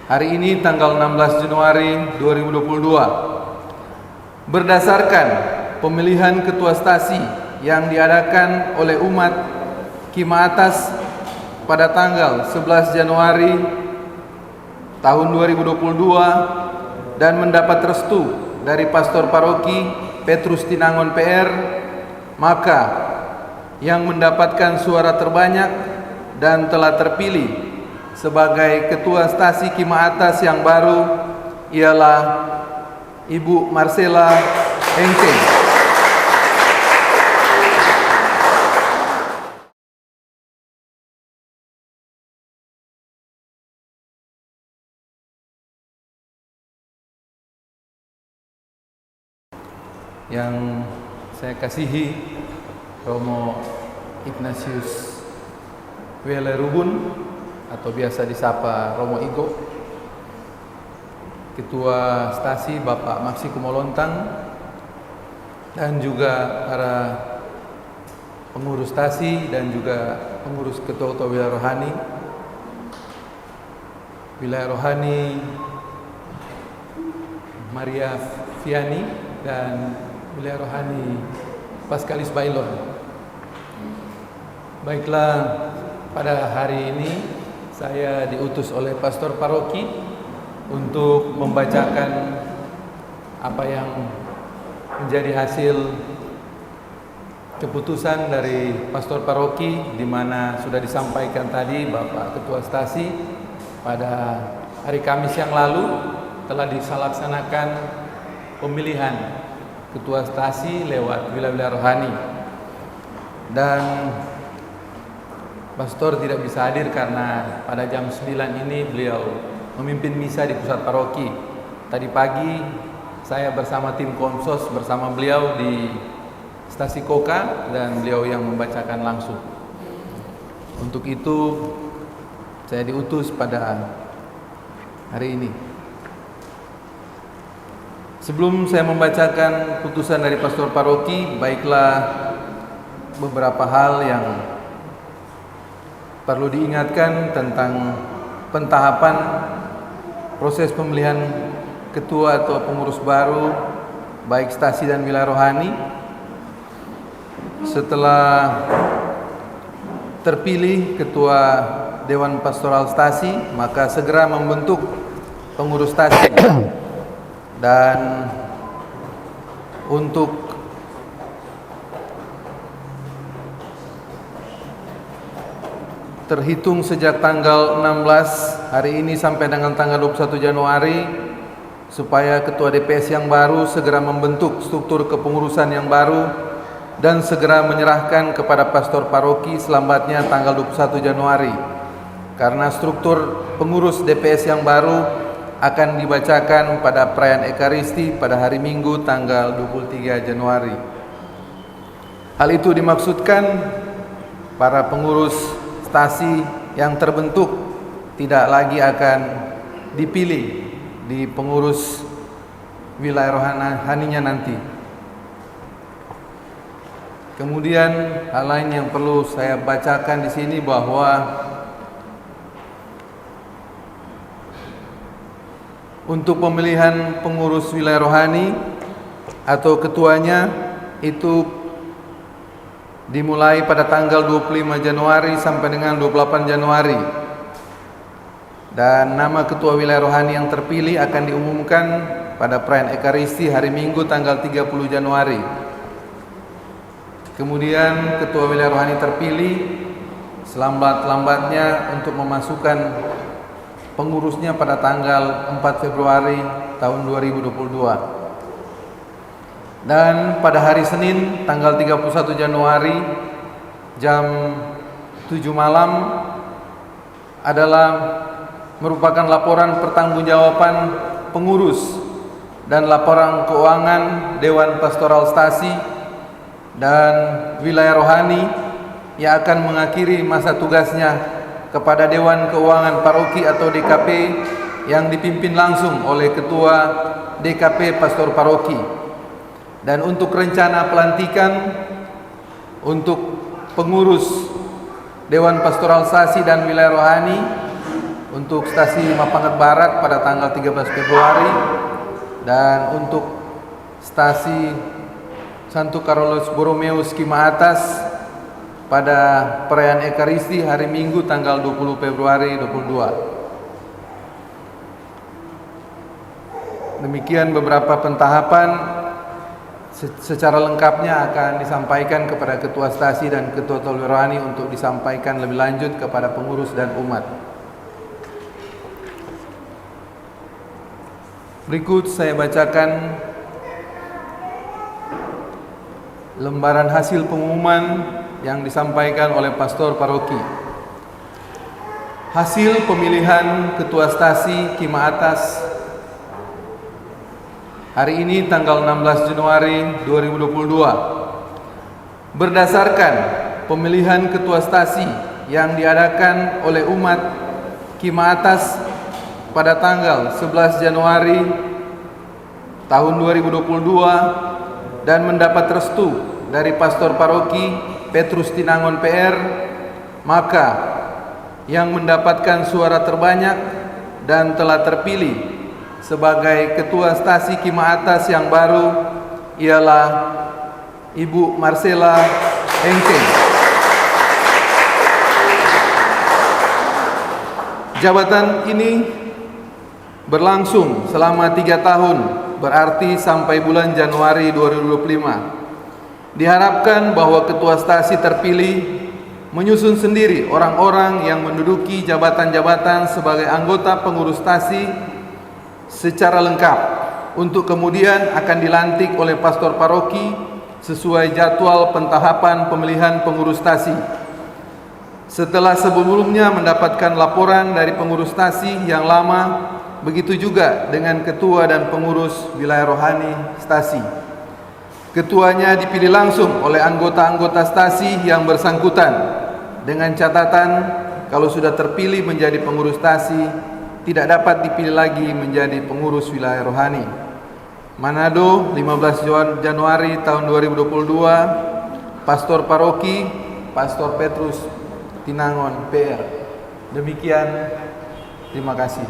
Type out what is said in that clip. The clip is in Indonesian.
hari ini tanggal 16 Januari 2022. Berdasarkan pemilihan ketua stasi yang diadakan oleh umat Kima Atas pada tanggal 11 Januari tahun 2022 dan mendapat restu dari Pastor Paroki Petrus Tinangon PR, maka yang mendapatkan suara terbanyak dan telah terpilih sebagai ketua stasi Kima Atas yang baru ialah Ibu Marcella Engkeng. Yang saya kasihi Romo Ignatius Wele Rubun atau biasa disapa Romo Igo, Ketua Stasi Bapak Maksi Kumolontang, dan juga para pengurus stasi dan juga pengurus ketua-ketua wilayah rohani Maria Fiani dan wilayah rohani Paskalis Bailon. Baiklah, pada hari ini saya diutus oleh Pastor Paroki untuk membacakan apa yang menjadi hasil keputusan dari Pastor Paroki, di mana sudah disampaikan tadi Bapak Ketua Stasi pada hari Kamis yang lalu telah dilaksanakan pemilihan Ketua Stasi lewat wilayah rohani, dan Pastor tidak bisa hadir karena pada jam 9 ini beliau memimpin misa di pusat paroki. Tadi pagi saya bersama tim Komsos bersama beliau di Stasi Koka dan beliau yang membacakan langsung. Untuk itu saya diutus pada hari ini. Sebelum saya membacakan putusan dari Pastor Paroki, baiklah beberapa hal yang perlu diingatkan tentang pentahapan proses pemilihan ketua atau pengurus baru baik stasi dan wilayah rohani. Setelah terpilih ketua Dewan Pastoral Stasi, maka segera membentuk pengurus stasi. Dan untuk terhitung sejak tanggal 16 hari ini sampai dengan tanggal 21 Januari, supaya ketua DPS yang baru segera membentuk struktur kepengurusan yang baru dan segera menyerahkan kepada Pastor Paroki selambatnya tanggal 21 Januari, karena struktur pengurus DPS yang baru akan dibacakan pada perayaan Ekaristi pada hari Minggu tanggal 23 Januari. Hal itu dimaksudkan para pengurus stasi yang terbentuk tidak lagi akan dipilih di pengurus wilayah rohaninya nanti. Kemudian hal lain yang perlu saya bacakan di sini bahwa untuk pemilihan pengurus wilayah rohani atau ketuanya itu dimulai pada tanggal 25 Januari sampai dengan 28 Januari. Dan nama ketua wilayah rohani yang terpilih akan diumumkan pada perayaan Ekaristi hari Minggu tanggal 30 Januari. Kemudian ketua wilayah rohani terpilih selambat-lambatnya untuk memasukkan pengurusnya pada tanggal 4 Februari tahun 2022. Dan pada hari Senin tanggal 31 Januari jam 7 malam adalah merupakan laporan pertanggungjawaban pengurus dan laporan keuangan Dewan Pastoral Stasi dan wilayah rohani yang akan mengakhiri masa tugasnya kepada Dewan Keuangan Paroki atau DKP yang dipimpin langsung oleh Ketua DKP Pastor Paroki. Dan untuk rencana pelantikan untuk pengurus Dewan Pastoral Stasi dan wilayah rohani untuk stasi Mapangat Barat pada tanggal 13 Februari dan untuk stasi Santo Carolus Borromeo Skima Atas pada perayaan Ekaristi hari Minggu tanggal 20 Februari 2022. Demikian beberapa pentahapan. Secara lengkapnya akan disampaikan kepada Ketua Stasi dan Ketua Tauliah Rohani untuk disampaikan lebih lanjut kepada pengurus dan umat. Berikut saya bacakan lembaran hasil pengumuman yang disampaikan oleh Pastor Paroki. Hasil pemilihan Ketua Stasi Kima Atas hari ini tanggal 16 Januari 2022. Berdasarkan pemilihan Ketua Stasi yang diadakan oleh umat Kima Atas pada tanggal 11 Januari tahun 2022 dan mendapat restu dari Pastor Paroki Petrus Tinangon PR, maka yang mendapatkan suara terbanyak dan telah terpilih sebagai Ketua Stasi Kima Atas yang baru ialah Ibu Marcella Engke. Jabatan ini berlangsung selama 3 tahun, berarti sampai bulan Januari 2025. Diharapkan bahwa Ketua Stasi terpilih menyusun sendiri orang-orang yang menduduki jabatan-jabatan sebagai anggota pengurus Stasi secara lengkap untuk kemudian akan dilantik oleh Pastor Paroki sesuai jadwal pentahapan pemilihan pengurus Stasi. Setelah sebelumnya mendapatkan laporan dari pengurus Stasi yang lama, begitu juga dengan ketua dan pengurus wilayah rohani Stasi. Ketuanya dipilih langsung oleh anggota-anggota Stasi yang bersangkutan dengan catatan kalau sudah terpilih menjadi pengurus Stasi tidak dapat dipilih lagi menjadi pengurus wilayah rohani. Manado, 15 Januari tahun 2022, Pastor Paroki Pastor Petrus Tinangon PR. Demikian, terima kasih.